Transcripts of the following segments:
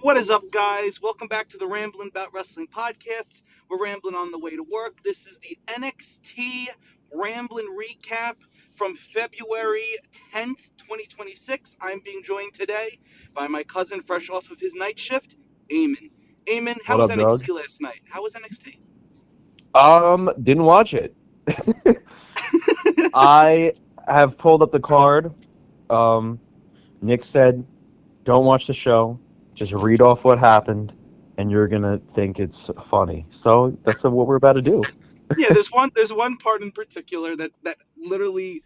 What is up, guys? Welcome back to the Ramblin' About Wrestling podcast. We're rambling on the way to work. This is the NXT Ramblin' Recap from February 10th, 2026. I'm being joined today by my cousin, fresh off of his night shift, Eamon. Eamon, how What was up, Doug? NXT last night? How was NXT? Didn't watch it. I have pulled up the card. Um, Nick said, "Don't watch the show. Just read off what happened, and you're gonna think it's funny." So that's what we're about to do. Yeah, there's one part in particular that literally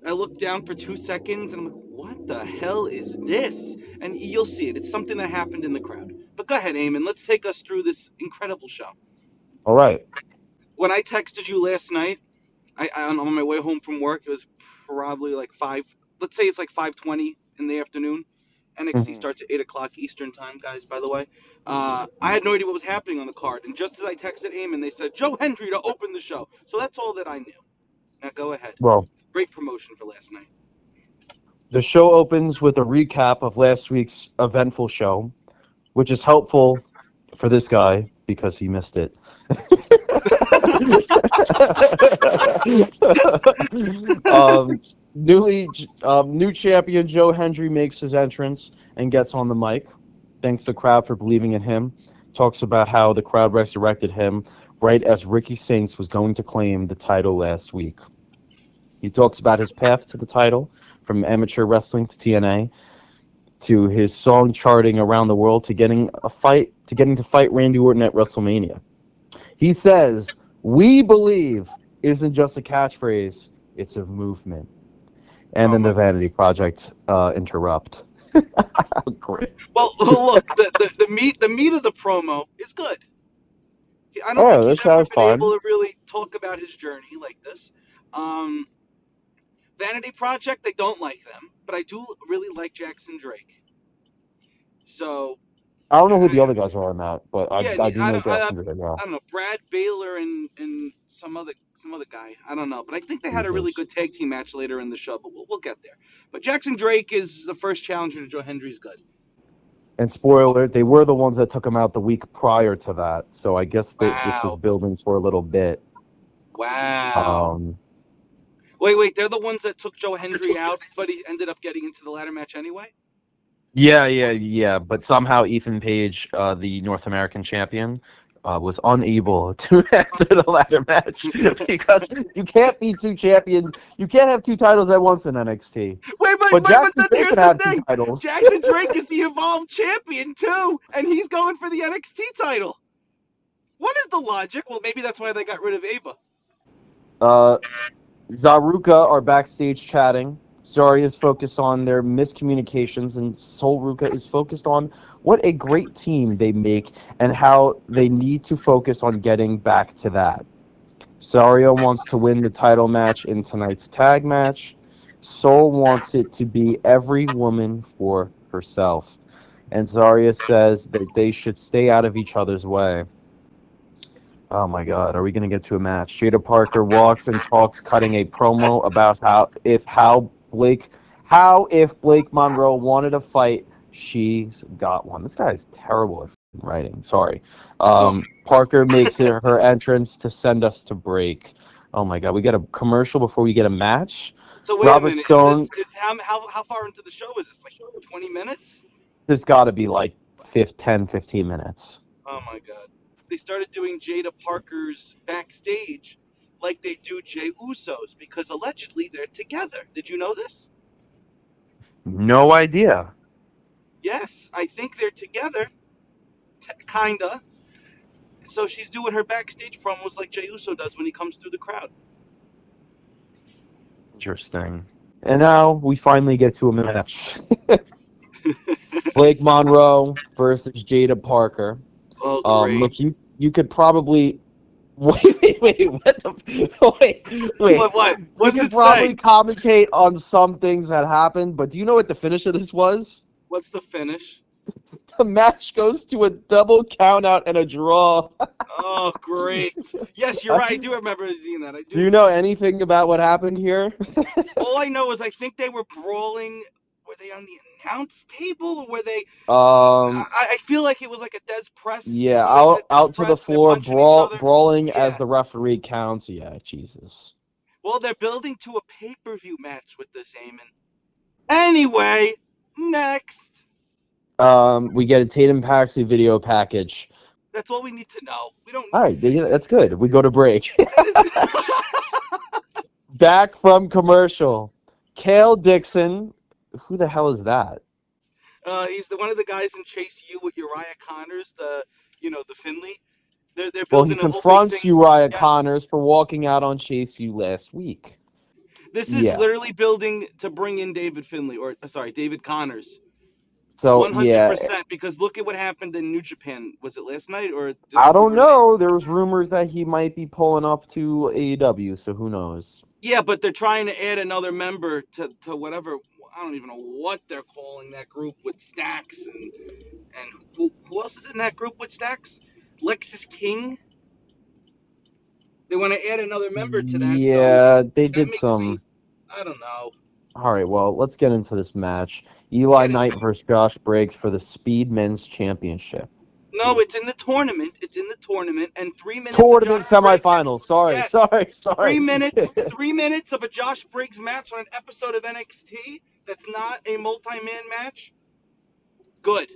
I looked down for 2 seconds and I'm like, what the hell is this? And you'll see it. It's something that happened in the crowd. But go ahead, Eamon. Let's take us through this incredible show. All right. When I texted you last night, on my way home from work, it was probably like five. Let's say it's like 5:20 in the afternoon. NXT Mhm. starts at 8 o'clock Eastern time, guys. By the way, I had no idea what was happening on the card, and just as I texted Eamon, they said Joe Hendry to open the show. So that's all that I knew. Now go ahead. Well, Great promotion for last night. the show opens with a recap of last week's eventful show, which is helpful for this guy because he missed it. um, new champion Joe Hendry makes his entrance and gets on the mic. Thanks the crowd for believing in him. Talks about how the crowd resurrected him right as Ricky Saints was going to claim the title last week. He talks about his path to the title from amateur wrestling to TNA to his song charting around the world to getting to fight Randy Orton at WrestleMania. He says, "We believe" isn't just a catchphrase, it's a movement. And Oh then my. the Vanity Project interrupt. Great. Well, look, the meat of the promo is good. I don't think Oh, he's that ever sounds been able fun. to really talk about his journey like this. Um, Vanity Project, I don't like them, but I do really like Jackson Drake. So, I don't know who the I, other guys are on that, but I, yeah, I do I, know don't- Jackson Drake. Yeah. I don't know, Brad Baylor and some other guy. I don't know, but I think they had a really Jesus. good tag team match later in the show. But we'll get there. But Jackson Drake is the first challenger to Joe Hendry's good. And spoiler, alert, they were the ones that took him out the week prior to that. So I guess that this was Wow, building for a little bit. wow. Um, Wait, they're the ones that took Joe Hendry out, but he ended up getting into the ladder match anyway? yeah. But somehow Ethan Page, the North American champion, was unable to enter the ladder match because you can't be two champions. You can't have two titles at once in NXT. But But Jackson then Drake here's can the have two thing. titles. Jackson Drake is the Evolved champion, too, and he's going for the NXT title. What is the logic? Well, maybe that's why they got rid of Ava. Uh, Zaruca are backstage chatting. Zarya is focused on their miscommunications, and Solruka is focused on what a great team they make and how they need to focus on getting back to that. Zarya wants to win the title match in tonight's tag match. Sol wants it to be every woman for herself. And Zarya says that they should stay out of each other's way. Oh my God, are we going to get to a match? Jada Parker walks and talks, cutting a promo about how if Blake Monroe wanted a fight, she's got one. This guy is terrible at writing. Sorry. Oh, Parker makes her entrance to send us to break. Oh my God, we get a commercial before we get a match. so wait a Robert minute. Is Stone, this is how far into the show is this? Like 20 minutes? this got to be like 10, 15 minutes. Oh my god. They started doing Jada Parker's backstage like they do Jey Uso's because allegedly they're together. Did you know this? No idea. Yes, I think they're together. Kinda. So she's doing her backstage promos like Jey Uso does when he comes through the crowd. Interesting. And now we finally get to a match. Blake Monroe versus Jada Parker. Oh, great. Look, you could probably wait, what the wait. What? We What does can it say? probably commentate on some things that happened, but do you know what the finish of this was? What's the finish? The match goes to a double count out and a draw. Oh, great. Yes, you're right. I do remember seeing that. I Do do. you know anything about what happened here? All I know is I think they were brawling. were they on the announce table, or were they? Um, I feel like it was like a Des press, yeah, two guys at a Des out to the press, and they're floor, punching each other. brawling as Yeah. the referee counts. Yeah, Jesus. Well, they're building to a pay-per-view match with this, Eamon. Anyway, next. We get a Tatum Paxley video package. That's all we need to know. We don't All need. right, that's good. We go to break. That is. Back from commercial. Kale Dixon. Who the hell is that? He's one of the guys in Chase U with Uriah Connors, the Finley. They're Well, he building a whole big confronts thing. Uriah Yes, Connors for walking out on Chase U last week. this is Yeah. literally building to bring in David Finley, or sorry, David Connors. So yeah, 100%, because look at what happened in New Japan. Was it last night or just I don't overnight? know. There was rumors that he might be pulling up to AEW, so who knows? Yeah, but they're trying to add another member to whatever. I don't even know what they're calling that group with Stacks and who else is in that group with Stacks? Lexus King. They want to add another member to that, so Yeah, they that did makes some. me. I don't know. All right, well, let's get into this match. Eli Get into Knight it. versus Josh Briggs for the Speed Men's Championship. No, it's in the tournament. It's in the tournament, and 3 minutes of Tournament Josh Briggs. semifinals. Sorry, Yes, sorry. 3 minutes. 3 minutes of a Josh Briggs match on an episode of NXT. That's not a multi-man match. Good,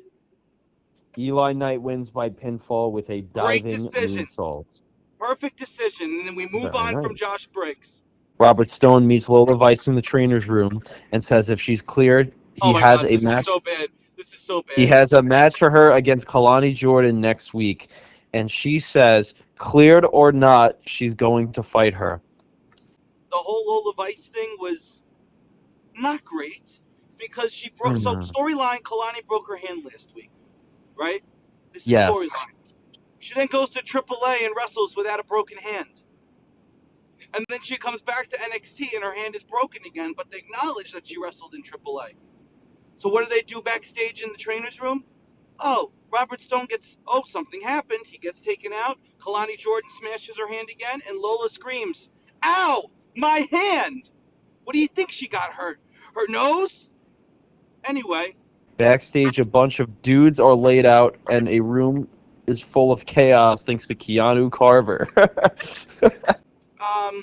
Eli Knight wins by pinfall with a great diving decision, moonsault. perfect decision, and then we move Very on from nice. Josh Briggs. Robert Stone meets Lola Vice in the trainer's room and says if she's cleared, Oh my God, this is so bad. This is so he bad. has a match for her against Kalani Jordan next week. And she says, cleared or not, she's going to fight her. The whole Lola Vice thing was not great because she broke. So Mhm. storyline: Kalani broke her hand last week, right? This is Yes. storyline. She then goes to AAA and wrestles without a broken hand. And then she comes back to NXT and her hand is broken again, but they acknowledge that she wrestled in AAA. So what do they do backstage in the trainer's room? Oh, Robert Stone gets, something happened. He gets taken out. Kalani Jordan smashes her hand again, and Lola screams, "Ow! My hand!" What do you think she got hurt? Her nose? Anyway, Backstage, a bunch of dudes are laid out, and a room is full of chaos thanks to Keanu Carver. um,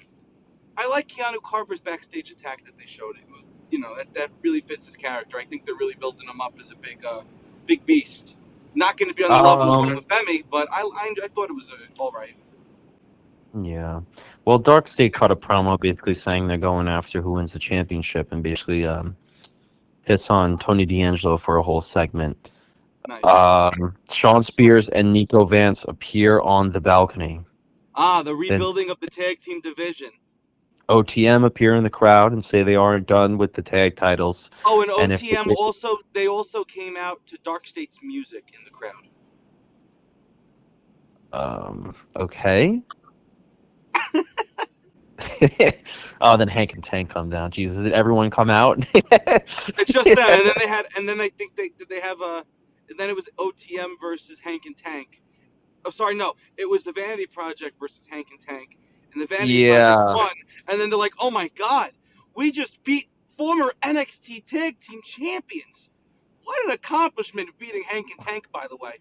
I like Keanu Carver's backstage attack that they showed. That really fits his character. I think they're really building him up as a big beast. Not going to be on the level of um, Boba Femi, but I thought it was all right. yeah. Well, Dark State cut a promo basically saying they're going after who wins the championship and basically piss on Tony D'Angelo for a whole segment. Nice. Sean Spears and Nico Vance appear on the balcony. The Then rebuilding of the tag team division. OTM appear in the crowd and say they aren't done with the tag titles. Oh, and And if OTM also came out to Dark State's music in the crowd. okay. Oh, then Hank and Tank come down. Jesus, did everyone come out? It's just them, and then I think they have a, and then it was OTM versus Hank and Tank. Oh, sorry, no, it was the Vanity Project versus Hank and Tank, and the Vanity Project Yeah, won. And then they're like, "Oh my God, we just beat former NXT Tag Team Champions! What an accomplishment beating Hank and Tank!" By the way,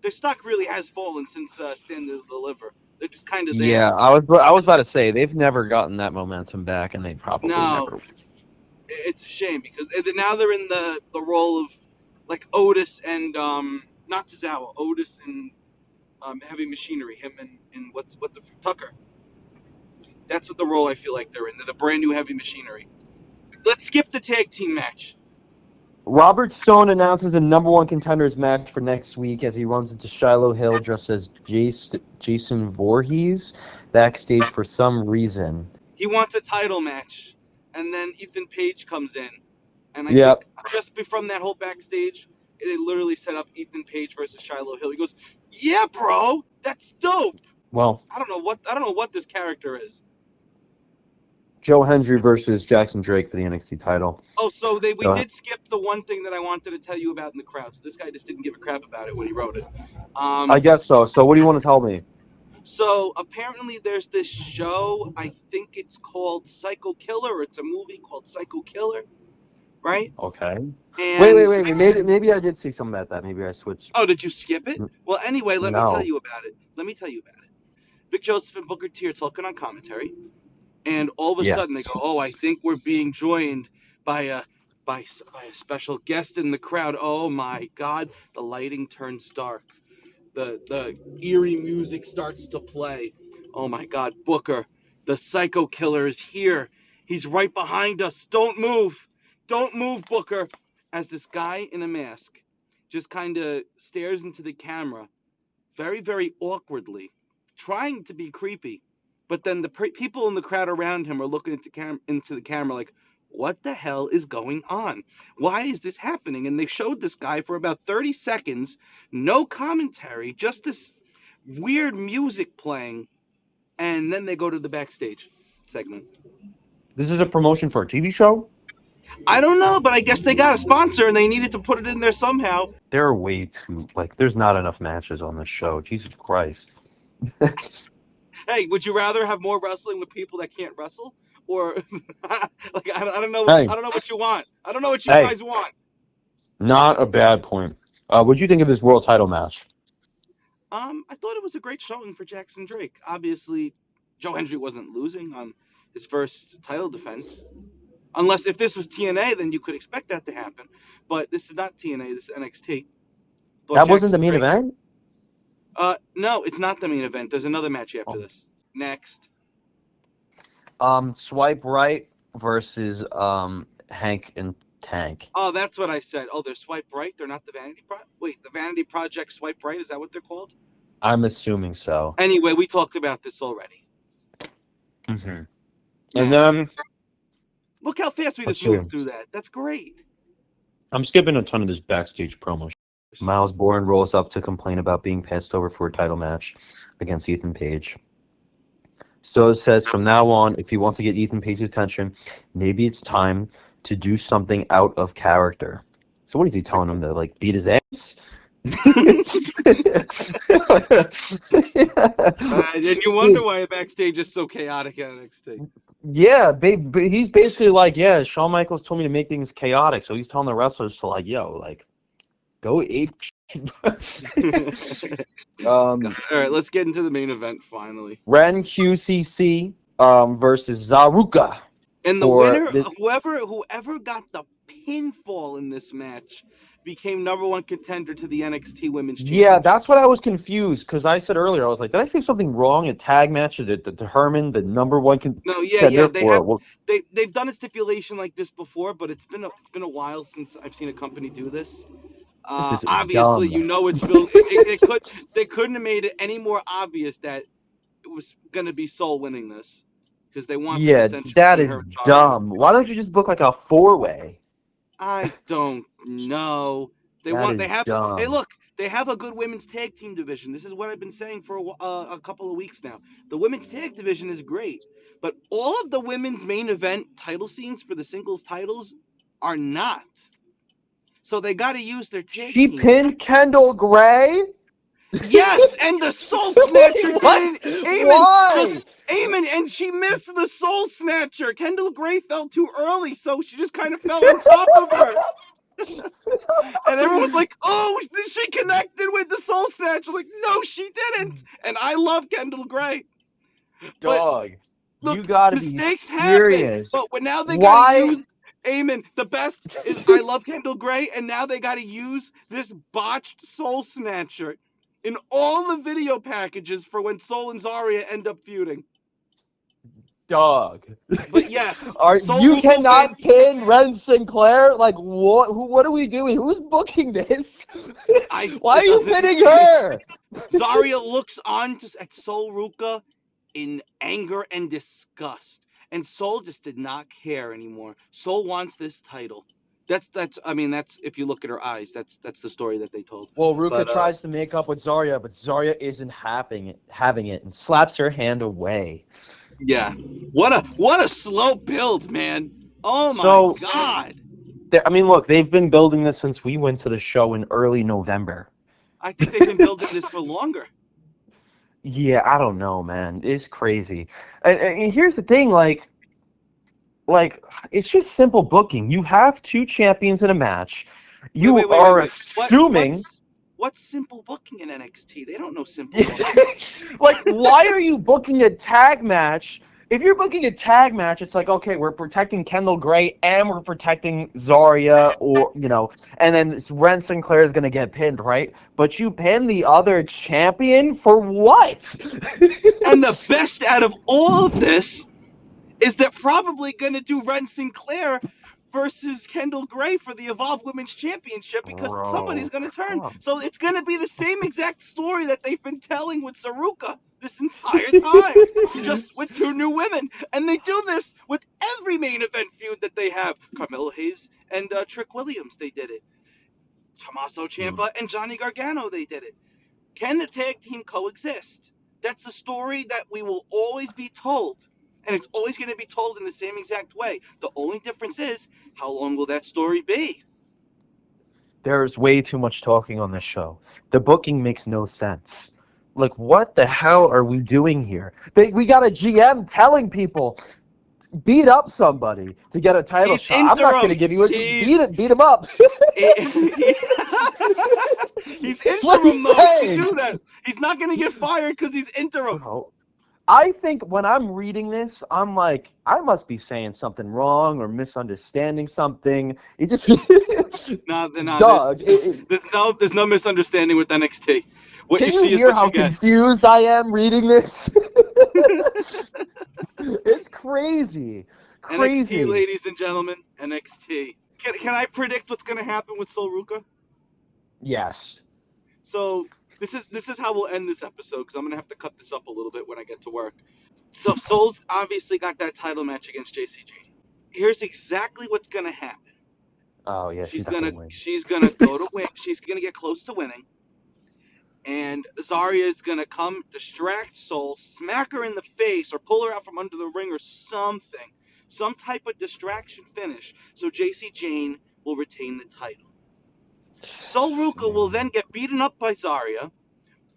their stock really has fallen since Stand and Deliver. They're just kind of there. yeah. I was about to say they've never gotten that momentum back, and they probably No, never. it's a shame because now they're in the role of like Otis and not Tozawa, Otis and Heavy Machinery, him and what the Tucker. That's what the role I feel like they're in. They're the brand new Heavy Machinery. Let's skip the tag team match. Robert Stone announces a number one contenders match for next week as he runs into Shiloh Hill dressed as Jason Voorhees backstage for some reason. He wants a title match, and then Ethan Page comes in, and I Yep. think just from that whole backstage, they literally set up Ethan Page versus Shiloh Hill. He goes, "Yeah, bro, that's dope." Well, I don't know what this character is. Joe Hendry versus Jackson Drake for the NXT title. Oh, so we So did skip the one thing that I wanted to tell you about in the crowd. So this guy just didn't give a crap about it when he wrote it. I guess so. So what do you want to tell me? So apparently there's this show. I think it's called Psycho Killer. Or it's a movie called Psycho Killer. right? Okay. And Maybe I did see some about that. Maybe I switched. oh, did you skip it? Well, anyway, let me tell No. you about it. Let me tell you about it. Vic Joseph and Booker T are talking on commentary, and all of a sudden they Yes. go, "Oh, I think we're being joined by a by a special guest in the crowd." Oh my God! The lighting turns dark. The eerie music starts to play. Oh my God, Booker, the psycho killer is here. He's right behind us. Don't move. Don't move, Booker. As this guy in a mask just kind of stares into the camera very, very awkwardly, trying to be creepy. But then the people in the crowd around him are looking into the camera like, what the hell is going on? Why is this happening? And they showed this guy for about 30 seconds, no commentary, just this weird music playing. And then they go to the backstage segment. This is a promotion for a TV show? I don't know, but I guess they got a sponsor and they needed to put it in there somehow. There are way too, like, there's not enough matches on this show. Jesus Christ. Hey, would you rather have more wrestling with people that can't wrestle, or like I don't know, Hey, I don't know what you want. I don't know what you hey, guys want. not a bad point. What'd you think of this world title match? I thought it was a great showing for Jackson Drake. Obviously, Joe Hendry wasn't losing on his first title defense, unless if this was TNA, then you could expect that to happen. But this is not TNA. This is NXT. Thought That wasn't the Jackson main Drake. event? No, it's not the main event. There's another match after Oh. this. Next. Swipe right versus Hank and Tank. Oh, that's what I said. Oh, they're Swipe Right. They're not the Vanity Project. Wait, the Vanity Project Swipe Right. Is that what they're called? I'm assuming so. Anyway, we talked about this already. Mm-hmm. And Next. then, Look how fast we let's just see. moved through that. That's great. I'm skipping a ton of this backstage promo. Miles Bourne rolls up to complain about being passed over for a title match against Ethan Page. So says from now on, if he wants to get Ethan Page's attention, maybe it's time to do something out of character. So what is he telling him to like beat his ass? And you wonder why backstage is so chaotic at NXT. Yeah, he's basically like, yeah, Shawn Michaels told me to make things chaotic, so he's telling the wrestlers to like, yo, like, go ape. All right, let's get into the main event finally. Ren QCC versus Zaruca And the for winner, this. whoever got the pinfall in this match, became number one contender to the NXT Women's Yeah, Championship. that's what I was confused because I said earlier, I was like, did I say something wrong? A tag match to Herman, the number one No, contender they for have well, they've done a stipulation like this before, but it's been a while since I've seen a company do this. this is Obviously, dumb. you know it's built. It could they couldn't have made it any more obvious that it was going to be Soul winning this because they wanted to Yeah, essentially that put is her in charge. dumb. Why don't you just book like a four-way? I don't know. That They is have. Hey, dumb. look, they have a good women's tag team division. This is what I've been saying for a couple of weeks now. The women's tag division is great, but all of the women's main event title scenes for the singles titles are not. So they got to use their tag She teams. pinned Kendall Gray? Yes, and the Soul Snatcher Wait, what? didn't. Eamon, Why? Eamon, and she missed the Soul Snatcher. Kendall Gray fell too early, so she just kind of fell on top of her. And everyone's like, "Oh, she connected with the Soul Snatcher." Like, no, she didn't. And I love Kendall Gray, but Dog, you look, gotta be mistakes happen. serious. But when now they got to Why? use. Amen. The best is I love Kendall Gray, and now they got to use this botched Soul Snatcher in all the video packages for when Soul and Zarya end up feuding. Dog. But yes, Soul You Ruka cannot wins. pin Ren Sinclair? Like what are we doing? Who's booking this? Why are It you doesn't. pinning her? Zarya looks on at Soul Ruka in anger and disgust, and Soul just did not care anymore. Soul wants this title. That's. I mean, that's if you look at her eyes. That's the story that they told. Well, Ruka But tries to make up with Zarya, but Zarya isn't having it and slaps her hand away. yeah, what a slow build, man. Oh my So, God. I mean, look, they've been building this since we went to the show in early November. I think they've been building this for longer. Yeah, I don't know, man. It's crazy. And here's the thing, like, like, it's just simple booking. You have two champions in a match. Wait, You wait, wait, wait, are wait. assuming. What's simple booking in NXT? They don't know simple booking. Like, why are you booking a tag match? If you're booking a tag match, it's like, okay, we're protecting Kendall Gray and we're protecting Zarya, or, and then Ren Sinclair is going to get pinned, right? But you pin the other champion for what? And the best out of all of this is they're probably going to do Ren Sinclair versus Kendall Gray for the Evolve Women's Championship because somebody's Bro, going to turn. come So it's going to be the same exact story that they've been telling with Zaruca this entire time, just with two new women. And they do this with every main event feud that they have. Carmelo Hayes and Trick Williams, they did it. Tommaso on. Ciampa and Johnny Gargano, they did it. Can the tag team coexist? That's a story that we will always be told. And it's always going to be told in the same exact way. The only difference is, how long will that story be? There's way too much talking on this show. The booking makes no sense. Like, what the hell are we doing here? We got a GM telling people, beat up somebody to get a title He's shot. I'm not going to interim. give you it. Just He's beat him up. he's It's what interim he's though. If you saying. do that, he's not going to get fired because he's interim. Bro, I think when I'm reading this, I'm like, I must be saying something wrong or misunderstanding something. It just, No, dog. there's no misunderstanding with NXT. What you Can you see is hear what how you get. confused I am reading this? It's crazy. NXT, Crazy. ladies and gentlemen, NXT. Can I predict what's going to happen with Sol Ruka? Yes. So this is how we'll end this episode because I'm gonna have to cut this up a little bit when I get to work. So Sol's obviously got that title match against JCG. Here's exactly what's gonna happen. Oh, yeah, she's She's not going gonna to win. she's gonna go to win. She's gonna get close to winning, and Zarya is gonna come distract Sol, smack her in the face, or pull her out from under the ring, or something, some type of distraction finish. So JC Jane will retain the title. Sol Ruka will then get beaten up by Zarya,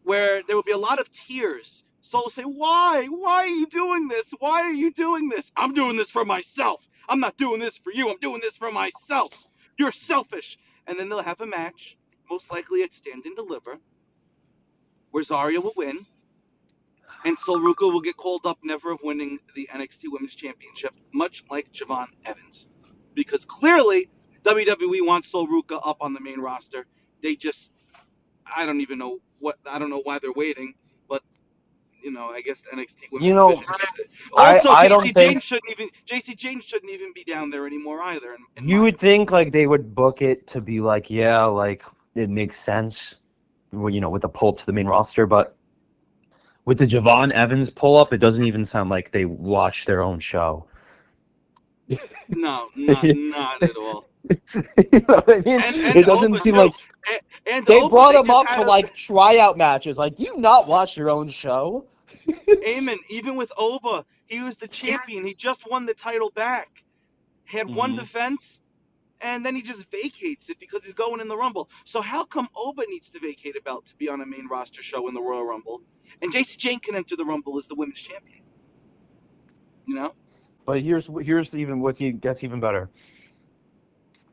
where there will be a lot of tears. Soul will say, Why? Why are you doing this? Why are you doing this? I'm doing this for myself. I'm not doing this for you. I'm doing this for myself. You're selfish. And then they'll have a match, most likely at Stand and Deliver, where Zarya will win, and Sol Ruka will get called up, never of winning the NXT Women's Championship, much like Javon Evans. Because clearly, WWE wants Sol Ruka up on the main roster. They just, I don't know why they're waiting, but I guess the NXT You Women's know, Division needs it. I, Also, I don't think JC Jane shouldn't even be down there anymore either. In you my would opinion, think like they would book it to be like, yeah, like it makes sense, well, with the pull up to the main roster, but with the Javon Evans pull up, it doesn't even sound like they watch their own show. no, It's- not at all. you know what I mean? And It doesn't Oba seem too. like And they Oba, brought they him just up had for a like tryout matches. Like, do you not watch your own show? Eamon. Even with Oba, he was the champion. He just won the title back. Had one Hmm. defense, and then he just vacates it because he's going in the Rumble. So how come Oba needs to vacate a belt to be on a main roster show in the Royal Rumble, and JC Jane can enter the Rumble as the women's champion? You know. But here's even gets even better.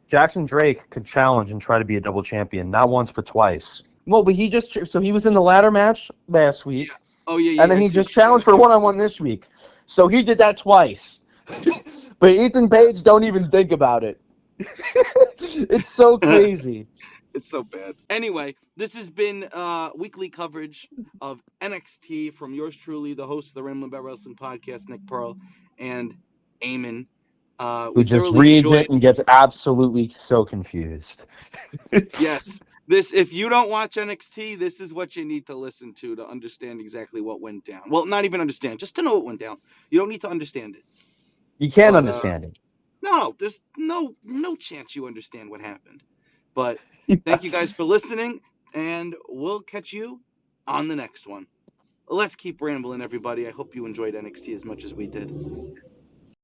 Jackson Drake could challenge and try to be a double champion, not once but twice. Well, but he was in the ladder match last Yeah. week, Oh yeah, and yeah. then I he see what just you're saying. challenged for one-on-one this week. So he did that twice. But Ethan Page don't even think about it. It's so crazy. It's so bad. Anyway, this has been weekly coverage of NXT from yours truly, the host of the Rambling About Wrestling podcast, Nick Pearl and Eamon. Who We just thoroughly reads it enjoyed. and gets absolutely so confused. Yes, this. If you don't watch NXT, this is what you need to listen to understand exactly what went down. Well, not even understand, just to know what went down. You don't need to understand it. You can't But understand it. no, there's no chance you understand what happened. But thank you guys for listening, and we'll catch you on the next one. Let's keep rambling, everybody. I hope you enjoyed NXT as much as we did.